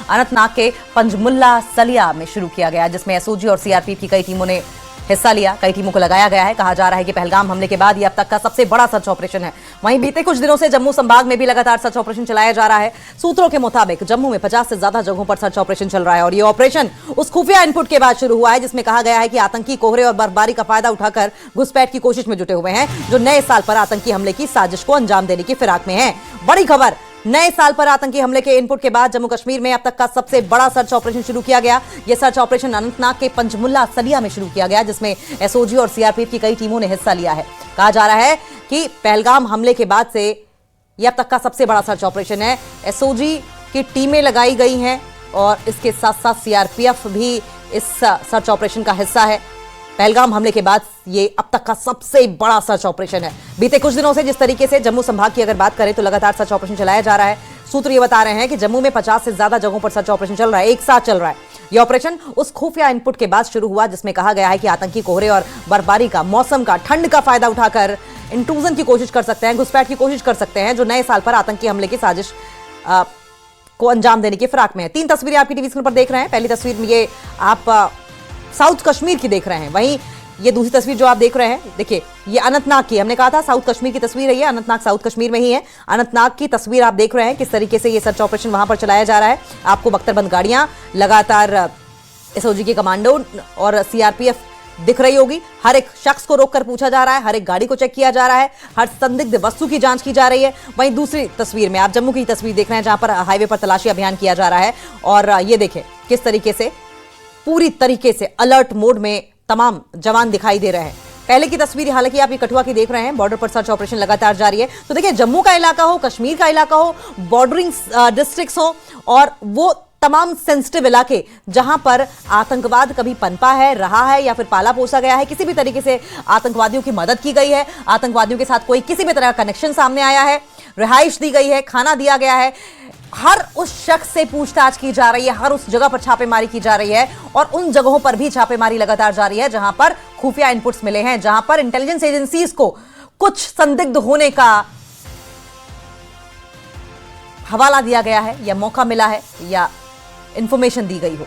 अनंतनाग के पंजमुल्ला सलिया में शुरू किया गया, जिसमें एसओजी और सीआरपीएफ की कई टीमों ने हिस्सा लिया। कई टीमों को लगाया गया है। कहा जा रहा है कि पहलगाम हमले के बाद यह अब तक का सबसे बड़ा सर्च ऑपरेशन है। वहीं बीते कुछ दिनों से जम्मू संभाग में भी लगातार सर्च ऑपरेशन चलाया जा रहा है। सूत्रों के मुताबिक जम्मू में 50 से ज्यादा जगहों पर सर्च ऑपरेशन चल रहा है और यह ऑपरेशन उस खुफिया इनपुट के बाद शुरू हुआ है जिसमें कहा गया है कि आतंकी कोहरे और बर्फबारी का फायदा उठाकर घुसपैठ की कोशिश में जुटे हुए हैं, जो नए साल पर आतंकी हमले की साजिश को अंजाम देने की फिराक में है। बड़ी खबर, नए साल पर आतंकी हमले के इनपुट के बाद जम्मू कश्मीर में अब तक का सबसे बड़ा सर्च ऑपरेशन शुरू किया गया। यह सर्च ऑपरेशन अनंतनाग के पंजमुल्ला सलिया में शुरू किया गया, जिसमें एसओजी और सीआरपीएफ की कई टीमों ने हिस्सा लिया है। कहा जा रहा है कि पहलगाम हमले के बाद से यह अब तक का सबसे बड़ा सर्च ऑपरेशन है। एसओजी की टीमें लगाई गई हैं और इसके साथ साथ सीआरपीएफ भी इस सर्च ऑपरेशन का हिस्सा है। पहलगाम हमले के बाद ये अब तक का सबसे बड़ा सर्च ऑपरेशन है। बीते कुछ दिनों से जिस तरीके से जम्मू संभाग की अगर बात करें तो लगातार सर्च ऑपरेशन चलाया जा रहा है। सूत्र ये बता रहे हैं कि जम्मू में 50 से ज्यादा जगहों पर सर्च ऑपरेशन चल रहा है, एक साथ चल रहा है। यह ऑपरेशन उस खुफिया इनपुट के बाद शुरू हुआ जिसमें कहा गया है कि आतंकी कोहरे और बर्फबारी का, मौसम का, ठंड का फायदा उठाकर इंट्रूजन की कोशिश कर सकते हैं, घुसपैठ की कोशिश कर सकते हैं, जो नए साल पर आतंकी हमले की साजिश को अंजाम देने की फिराक में है। 3 तस्वीरें आपकी टीवी स्क्रीन पर देख रहे हैं। पहली तस्वीर में ये आप साउथ कश्मीर की देख रहे हैं। वहीं ये दूसरी तस्वीर जो आप देख रहे हैं, देखिए ये अनंतनाग की, हमने कहा था साउथ कश्मीर की तस्वीर है। ये अनंतनाग साउथ कश्मीर में ही है। अनंतनाग की तस्वीर आप देख रहे हैं, किस तरीके से ये सर्च ऑपरेशन वहां पर चलाया जा रहा है। आपको बख्तरबंद गाड़ियां लगातार एसओजी के कमांडो और सीआरपीएफ दिख रही होगी। हर एक शख्स को रोककर पूछा जा रहा है, हर एक गाड़ी को चेक किया जा रहा है, हर संदिग्ध वस्तु की जांच की जा रही है। वहीं दूसरी तस्वीर में आप जम्मू की तस्वीर देख रहे हैं, जहां पर हाईवे पर तलाशी अभियान किया जा रहा है और ये देखें किस तरीके से पूरी तरीके से अलर्ट मोड में तमाम जवान दिखाई दे रहे हैं। पहले की तस्वीर हालांकि आप ये कठुआ की देख रहे हैं। बॉर्डर पर सर्च ऑपरेशन लगातार जारी है। तो देखिए, जम्मू का इलाका हो, कश्मीर का इलाका हो, बॉर्डरिंग डिस्ट्रिक्ट्स हो और वो तमाम सेंसिटिव इलाके जहां पर आतंकवाद कभी पनपा है, रहा है या फिर पाला पोसा गया है, किसी भी तरीके से आतंकवादियों की मदद की गई है, आतंकवादियों के साथ कोई किसी भी तरह का कनेक्शन सामने आया है, रिहाइश दी गई है, खाना दिया गया है, हर उस शख्स से पूछताछ की जा रही है, हर उस जगह पर छापेमारी की जा रही है और उन जगहों पर भी छापेमारी लगातार जारी है जहां पर खुफिया इनपुट्स मिले हैं, जहां पर इंटेलिजेंस एजेंसीज को कुछ संदिग्ध होने का हवाला दिया गया है या मौका मिला है या इंफॉर्मेशन दी गई हो।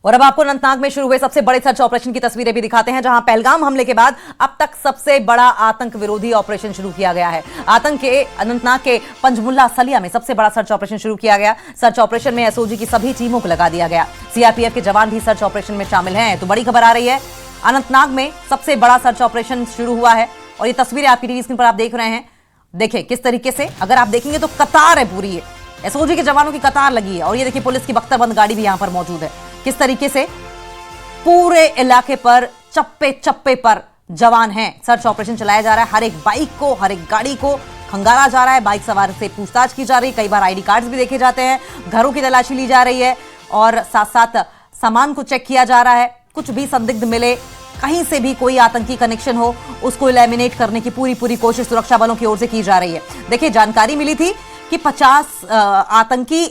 और अब आपको अनंतनाग में शुरू हुए सबसे बड़े सर्च ऑपरेशन की तस्वीरें भी दिखाते हैं, जहां पहलगाम हमले के बाद अब तक सबसे बड़ा आतंक विरोधी ऑपरेशन शुरू किया गया है। आतंक के अनंतनाग के पंजमुल्ला सलिया में सबसे बड़ा सर्च ऑपरेशन शुरू किया गया। सर्च ऑपरेशन में एसओजी की सभी टीमों को लगा दिया गया। सीआरपीएफ के जवान भी सर्च ऑपरेशन में शामिल हैं। तो बड़ी खबर आ रही है, अनंतनाग में सबसे बड़ा सर्च ऑपरेशन शुरू हुआ है और ये तस्वीरें आपकी टीवी स्क्रीन पर आप देख रहे हैं। देखिए किस तरीके से, अगर आप देखेंगे तो कतार है पूरी, एसओजी के जवानों की कतार लगी है और ये देखिए पुलिस की बख्तरबंद गाड़ी भी यहां पर मौजूद है। किस तरीके से पूरे इलाके पर चप्पे चप्पे पर जवान हैं। सर्च ऑपरेशन चलाया जा रहा है। हर एक बाइक को, हर एक गाड़ी को खंगाला जा रहा है। बाइक सवार से पूछताछ की जा रही है। कई बार आईडी कार्ड्स भी देखे जाते हैं। घरों की तलाशी ली जा रही है और साथ साथ सामान को चेक किया जा रहा है। कुछ भी संदिग्ध मिले, कहीं से भी कोई आतंकी कनेक्शन हो, उसको एलिमिनेट करने की पूरी कोशिश सुरक्षा बलों की ओर से की जा रही है। देखिए, जानकारी मिली थी कि 50 आतंकी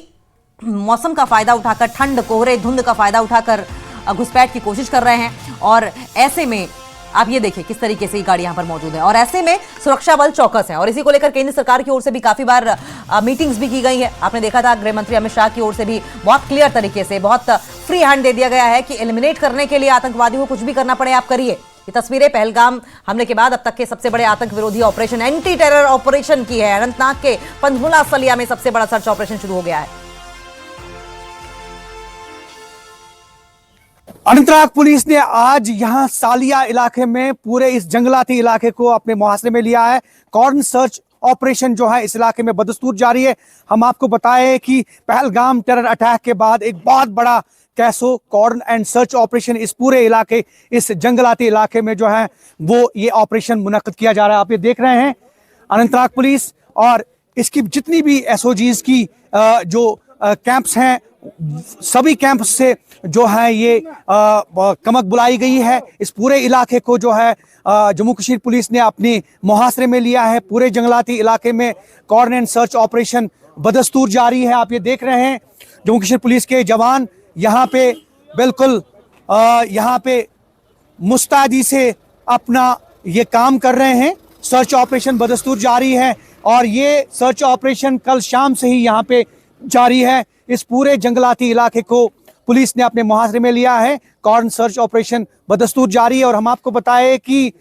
मौसम का फायदा उठाकर, ठंड, कोहरे, धुंध का फायदा उठाकर घुसपैठ की कोशिश कर रहे हैं और ऐसे में आप ये देखिए किस तरीके से ये गाड़ी यहां पर मौजूद है और ऐसे में सुरक्षा बल चौकस है और इसी को लेकर केंद्र सरकार की ओर से भी काफी बार मीटिंग्स भी की गई है। आपने देखा था गृह मंत्री अमित शाह की ओर से भी बहुत क्लियर तरीके से, बहुत फ्री हैंड दे दिया गया है कि एलिमिनेट करने के लिए आतंकवादियों को कुछ भी करना पड़े आप करिए। ये तस्वीरें पहलगाम हमले के बाद अब तक के सबसे बड़े आतंक विरोधी ऑपरेशन, एंटी टेरर ऑपरेशन की है। अनंतनाग के पंजमुल्ला सलिया में सबसे बड़ा सर्च ऑपरेशन शुरू हो गया है। अनंतनाग पुलिस ने आज यहां सालिया इलाके में पूरे इस जंगलाती इलाके को अपने मुहासरे में लिया है। कॉर्डन सर्च ऑपरेशन जो है इस इलाके में बदस्तूर जारी है। हम आपको बताएं कि पहलगाम टेरर अटैक के बाद एक बहुत बड़ा कैसो कॉर्डन एंड सर्च ऑपरेशन इस पूरे इलाके, इस जंगलाती इलाके में जो है वो ये ऑपरेशन मुनक्किद किया जा रहा है। आप ये देख रहे हैं अनंतनाग पुलिस और इसकी जितनी भी एसओजीज की जो कैंप्स हैं, सभी कैंप से जो है ये कमक बुलाई गई है। इस पूरे इलाके को जो है जम्मू कश्मीर पुलिस ने अपने मुहासरे में लिया है। पूरे जंगलाती इलाके में कॉर्डन एंड सर्च ऑपरेशन बदस्तूर जारी है। आप ये देख रहे हैं जम्मू कश्मीर पुलिस के जवान यहाँ पे बिल्कुल यहाँ पे मुस्तैदी से अपना ये काम कर रहे हैं सर्च ऑपरेशन बदस्तूर जारी है और ये सर्च ऑपरेशन कल शाम से ही यहाँ पे जारी है। इस पूरे जंगलाती इलाके को पुलिस ने अपने मुहासरे में लिया है। कॉर्डन सर्च ऑपरेशन बदस्तूर जारी है और हम आपको बताएं कि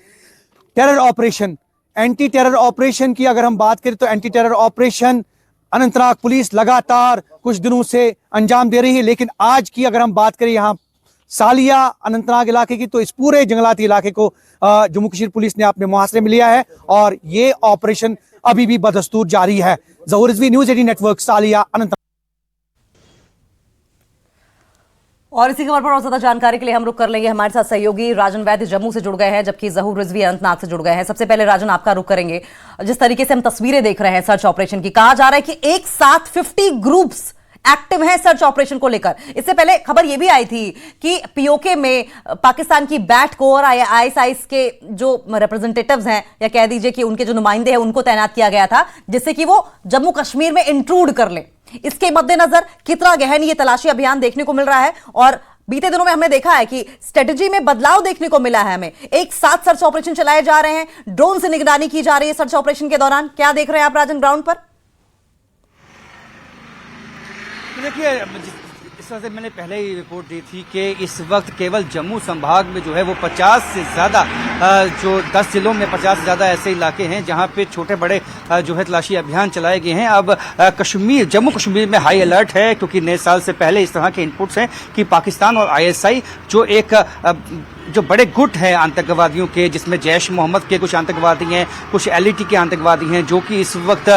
terror operation, anti terror operation की अगर हम बात करें तो anti terror operation Anantnag police लगातार कुछ दिनों से अंजाम दे रही है, लेकिन आज की अगर हम बात करें यहाँ सालिया अनंतनाग इलाके की, तो इस पूरे जंगलाती इलाके को जम्मू कश्मीर पुलिस ने अपने मुहासरे में लिया है और ये ऑपरेशन अभी भी बदस्तूर जारी है। ज़हूर रिजवी, न्यूज़ 18 नेटवर्क, सालिया, अनंतनाग। और इसी खबर पर और ज्यादा जानकारी के लिए हम रुक कर लेंगे, हमारे साथ सहयोगी राजन वैद्य जम्मू से जुड़ गए हैं, जबकि ज़हूर रिजवी अनंतनाग से जुड़ गए हैं। सबसे पहले राजन, आपका रुक करेंगे। जिस तरीके से हम तस्वीरें देख रहे हैं सर्च ऑपरेशन की, कहा जा रहा है कि एक साथ 50 ग्रुप्स एक्टिव हैं सर्च ऑपरेशन को लेकर। इससे पहले खबर यह भी आई थी कि पीओके में पाकिस्तान की बैट को और आईएसआई के जो रिप्रेजेंटेटिव्स हैं, या कह दीजिए कि उनके जो नुमाइंदे हैं, उनको तैनात किया गया था जिससे कि वो जम्मू कश्मीर में इंट्रूड कर ले। इसके मद्देनजर कितना गहन ये तलाशी अभियान देखने को मिल रहा है, और बीते दिनों में हमने देखा है कि स्ट्रेटजी में बदलाव देखने को मिला है। हमें एक साथ सर्च ऑपरेशन चलाए जा रहे हैं, ड्रोन से निगरानी की जा रही है सर्च ऑपरेशन के दौरान। क्या देख रहे हैं आप राजन ग्राउंड पर? देखिए, इस तरह से मैंने पहले ही रिपोर्ट दी थी कि इस वक्त केवल जम्मू संभाग में जो है वो 50 से ज़्यादा जो 10 जिलों में 50 से ज़्यादा ऐसे इलाके हैं जहां पे छोटे बड़े जो है तलाशी अभियान चलाए गए हैं। अब जम्मू कश्मीर में हाई अलर्ट है, क्योंकि नए साल से पहले इस तरह के इनपुट्स हैं कि पाकिस्तान और आईएसआई जो बड़े गुट हैं आतंकवादियों के, जिसमें जैश मोहम्मद के कुछ आतंकवादी हैं, कुछ एलईटी के आतंकवादी हैं, जो कि इस वक्त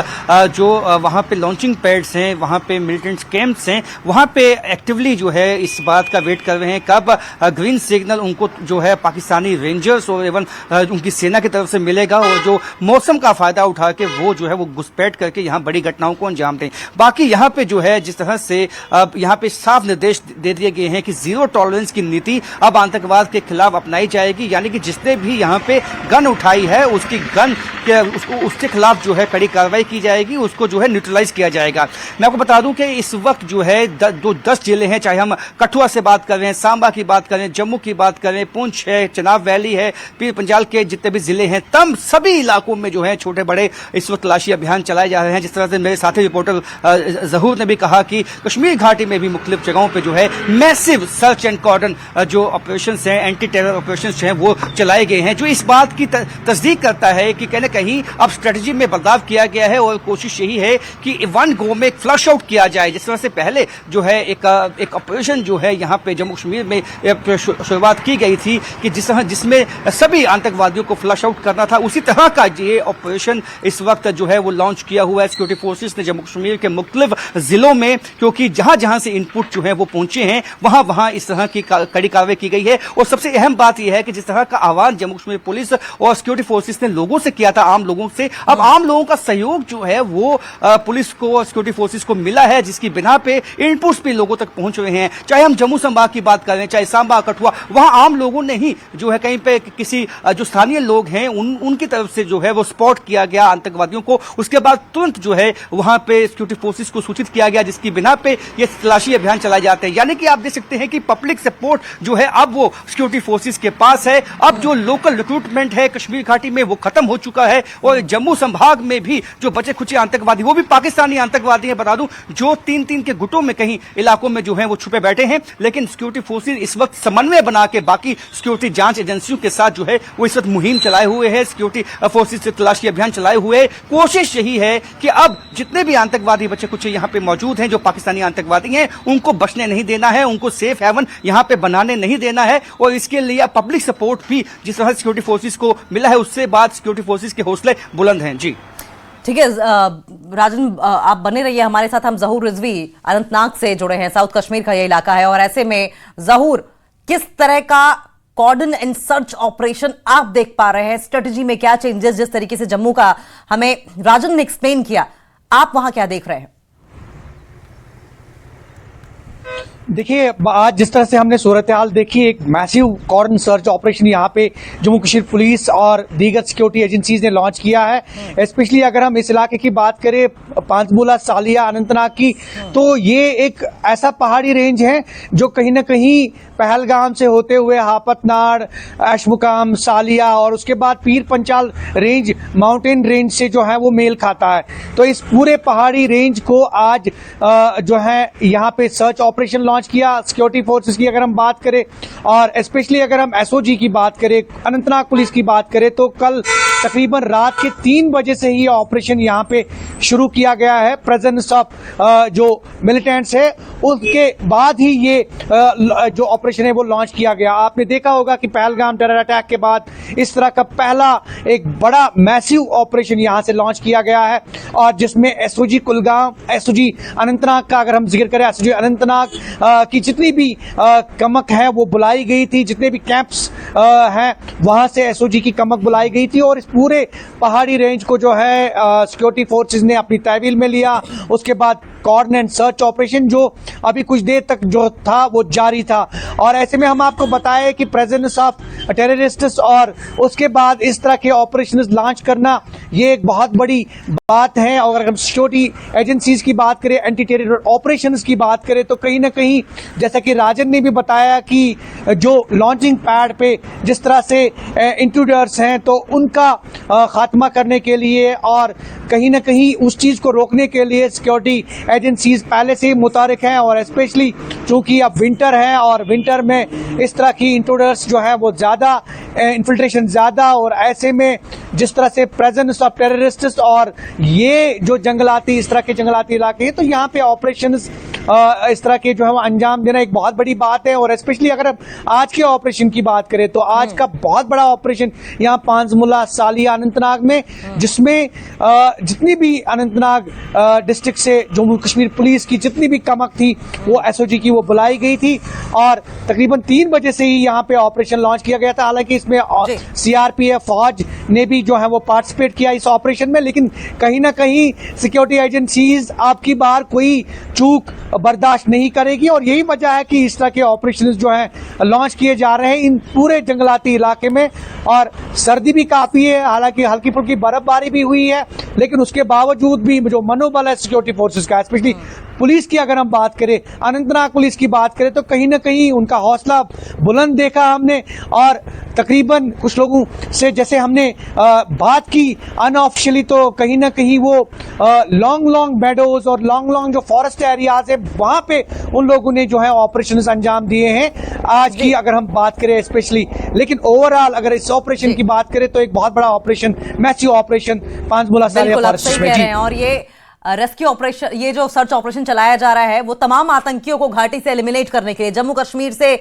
जो वहाँ पे लॉन्चिंग पैड्स हैं, वहाँ पे मिलिटेंट कैंप्स हैं, वहाँ पे एक्टिवली जो है इस बात का वेट कर रहे हैं कब ग्रीन सिग्नल उनको जो है पाकिस्तानी रेंजर्स और एवं उनकी सेना की तरफ से मिलेगा, और जो मौसम का फायदा उठा के वो जो है वो घुसपैठ करके यहाँ बड़ी घटनाओं को अंजाम दें। बाकी यहाँ पे जो है जिस तरह से यहाँ पे साफ निर्देश दे दिए गए हैं कि जीरो टॉलरेंस की नीति अब आतंकवाद के खिलाफ अपनाई जाएगी, यानी कि जिसने भी यहाँ पे गन उठाई है उसकी गन उसके खिलाफ जो है कड़ी कार्रवाई की जाएगी, उसको जो है न्यूट्रलाइज किया जाएगा। मैं आपको बता दूं कि इस वक्त जो है जो 10 जिले हैं, चाहे हम कठुआ से बात कर रहे हैं, सांबा की बात करें, जम्मू की बात करें, पुंछ है, चनाब वैली है, पीर पंजाल के जितने भी जिले हैं, तम सभी इलाकों में जो है छोटे बड़े इस वक्त तलाशी अभियान चलाए जा रहे हैं। जिस तरह से मेरे साथी रिपोर्टर ज़हूर ने भी कहा कि कश्मीर घाटी में भी मुख्तलिफ जगहों पर जो है मैसिव सर्च एंड कॉर्डन जो ऑपरेशन हैं, एंटी टेरर ऑपरेशन हैं, वो चलाए गए हैं, जो इस बात की तस्दीक करता है कि कहीं न कहीं अब स्ट्रेटजी में बदलाव किया गया है और कोशिश यही है कि वन गो में फ्लश आउट किया जाए। जिस तरह से पहले जो है एक ऑपरेशन जो है यहाँ पे जम्मू कश्मीर में शुरुआत की गई थी कि जिसमें सभी आतंकवादियों को फ्लश आउट करना था, उसी तरह का ये ऑपरेशन इस वक्त जो है वो लॉन्च किया हुआ है सिक्योरिटी फोर्सेस ने जम्मू कश्मीर के मुख्तलिफ जिलों में, क्योंकि जहां जहां से इनपुट जो है वो पहुंचे हैं वहां वहां इस तरह की कड़ी कार्रवाई की गई है। और सबसे अहम बात यह है कि जिस तरह का आह्वान जम्मू कश्मीर पुलिस और सिक्योरिटी फोर्सेस ने लोगों से किया था, आम लोगों से, अब आम लोगों का सहयोग जो है वो पुलिस को और सिक्योरिटी फोर्सेस को मिला है, जिसकी बिना पे इनपुट्स भी लोगों तक पहुंच रहे हैं। चाहे हम जम्मू संभाग की बात करें, चाहे सांबा, कठुआ, वहां आम लोगों ने ही जो है कहीं पे किसी जो स्थानीय लोग हैं उनकी तरफ से जो है वो स्पॉट किया गया आतंकवादियों को, उसके बाद तुरंत जो है वहां पे सिक्योरिटी फोर्सेस को सूचित किया गया, जिसकी बिना पे ये तलाशी अभियान चलाए जाते हैं। यानी कि आप देख सकते हैं कि पब्लिक सपोर्ट जो है अब वो सिक्योरिटी फोर्सेस के पास है। अब जो लोकल रिक्रूटमेंट है कश्मीर घाटी में वो खत्म हो चुका है, और जम्मू संभाग में भी जो बचे खुचे आतंकवादी, वो भी पाकिस्तानी आतंकवादी हैं, बता दूं, जो 3-3 के गुटों में कहीं इलाकों में जो है वो छुपे बैठे हैं। लेकिन सिक्योरिटी फोर्सेस इस वक्त समन्वय बना के बाकी सिक्योरिटी जांच एजेंसियों के साथ जो है वो इस वक्त मुहिम चलाए हुए है, सिक्योरिटी फोर्सेस से तलाशी अभियान चलाए हुए। कोशिश यही है कि अब जितने भी आतंकवादी बचे कुछ यहाँ पे मौजूद हैं, जो पाकिस्तानी आतंकवादी हैं, उनको बचने नहीं देना है, उनको सेफ हेवन यहाँ पे बनाने नहीं देना है। और इसके लिए पब्लिक सपोर्ट भी जिस तरह सिक्योरिटी फोर्सेस को मिला है, उससे बाद सिक्योरिटी फोर्सेस के हौसले बुलंद हैं। जी ठीक है राजन, आप बने रहिए हमारे साथ। हम ज़हूर रिजवी अनंतनाग से जुड़े हैं, साउथ कश्मीर का ये इलाका है, और ऐसे में ज़हूर, किस तरह का कॉर्डन एंड सर्च ऑपरेशन आप देख पा रहे हैं? स्ट्रेटजी में क्या चेंजेस, जिस तरीके से जम्मू का हमें राजन ने एक्सप्लेन किया, आप वहां क्या देख रहे हैं? देखिए, आज जिस तरह से हमने सूरत हाल देखी, एक मैसिव कॉर्डन सर्च ऑपरेशन यहाँ पे जम्मू कश्मीर पुलिस और दीगर सिक्योरिटी एजेंसीज ने लॉन्च किया है। स्पेशली अगर हम इस इलाके की बात करें, पांचमूला, सालिया, अनंतनाग की, तो ये एक ऐसा पहाड़ी रेंज है जो कहीं ना कहीं पहलगाम से होते हुए हापतनाड़, अशमुकाम, सालिया और उसके बाद पीर पंचाल रेंज, माउंटेन रेंज से जो है वो मेल खाता है। तो इस पूरे पहाड़ी रेंज को आज जो है यहाँ पे सर्च ऑपरेशन लॉन्च किया सिक्योरिटी फोर्सेस की अगर हम बात करें, और स्पेशली अगर हम एसओजी की बात करें, अनंतनाग पुलिस की बात करें, तो कल तकरीबन रात के 3 बजे से ही ऑपरेशन यहाँ पे शुरू किया गया है। प्रेजेंस ऑफ जो मिलिटेंट्स है उसके बाद ही ये जो ऑपरेशन है वो लॉन्च किया गया। आपने देखा होगा कि पहलगाम टेरर अटैक के बाद इस तरह का पहला एक बड़ा मैसिव ऑपरेशन यहां से लॉन्च किया गया है, और जिसमें एसओजी कुलगाम, एसओजी अनंतनाग का अगर हम जिक्र करें, एसओजी अनंतनाग की जितनी भी कमक है वो बुलाई गई थी, जितने भी कैंप्स हैं वहां से एसओजी की कमक बुलाई गई थी, और इस पूरे पहाड़ी रेंज को जो है सिक्योरिटी फोर्सेज ने अपनी तहवील में लिया। उसके बाद कॉर्डन एंड सर्च ऑपरेशन जो अभी कुछ देर तक जो था वो जारी था, और ऐसे में हम आपको बताएं कि प्रेजेंस ऑफ टेररिस्ट्स और उसके बाद इस तरह के ऑपरेशंस लॉन्च करना ये एक बहुत बड़ी बात है। और अगर हम सिक्योरिटी एजेंसीज की बात करें, एंटी टेरर ऑपरेशंस की बात करें, तो कहीं ना कहीं जैसा कि राजन ने भी बताया कि जो लॉन्चिंग पैड पे जिस तरह से इंट्रूडर्स हैं तो उनका खात्मा करने के लिए और कहीं ना कहीं उस चीज को रोकने के लिए सिक्योरिटी एजेंसीज पहले से ही मुतारिक हैं, और स्पेशली चूंकि अब विंटर है और विंटर में इस तरह की इंट्रूडर्स जो है वो ज्यादा, इन्फिल्ट्रेशन ज्यादा, और ऐसे में जिस तरह से प्रेजेंस ऑफ टेररिस्ट्स और ये जो जंगलाती, इस तरह के जंगलाती इलाके हैं, तो यहाँ पे ऑपरेशंस इस तरह के जो है वो अंजाम देना एक बहुत बड़ी बात है। और स्पेशली अगर हम आज के ऑपरेशन की बात करें तो आज का बहुत बड़ा ऑपरेशन यहाँ पांचमुला, सालिया, अनंतनाग में, जिसमें जितनी भी अनंतनाग डिस्ट्रिक्ट से जम्मू कश्मीर पुलिस की जितनी भी कमक थी वो एसओजी की वो बुलाई गई थी, और तकरीबन 3 बजे से ही यहाँ पे ऑपरेशन लॉन्च किया गया था। हालांकि इसमें सीआरपीएफ, फौज ने भी जो है वो पार्टिसिपेट किया इस ऑपरेशन में, लेकिन कहीं ना कहीं सिक्योरिटी एजेंसीज आपकी बार कोई चूक बर्दाश्त नहीं करेगी, और यही वजह है कि इस तरह के ऑपरेशन जो हैं लॉन्च किए जा रहे हैं इन पूरे जंगलाती इलाके में। और सर्दी भी काफी है, हालांकि हल्की फुल्की बर्फबारी भी हुई है, लेकिन उसके बावजूद भी जो मनोबल है सिक्योरिटी फोर्सेस का, स्पेशली पुलिस की अगर हम बात करें, अनंतनाग पुलिस की बात करें, तो कहीं ना कहीं उनका हौसला बुलंद देखा हमने। और तकरीबन कुछ लोगों से जैसे हमने बात की अनऑफिशियली, तो कहीं ना कहीं वो लॉन्ग मेडोज और लॉन्ग जो फॉरेस्ट एरियाज है वहां पे उन लोगों ने जो है ऑपरेशंस अंजाम दिए हैं आज की अगर हम बात करें स्पेशली। लेकिन ओवरऑल अगर इस ऑपरेशन की बात करें तो एक बहुत बड़ा ऑपरेशन, मैसिव ऑपरेशन पांचमूला सालिया फॉरेस्ट में। जी, और ये रेस्क्यू ऑपरेशन, ये जो सर्च ऑपरेशन चलाया जा रहा है वो तमाम आतंकियों को घाटी से एलिमिनेट करने के लिए, जम्मू कश्मीर से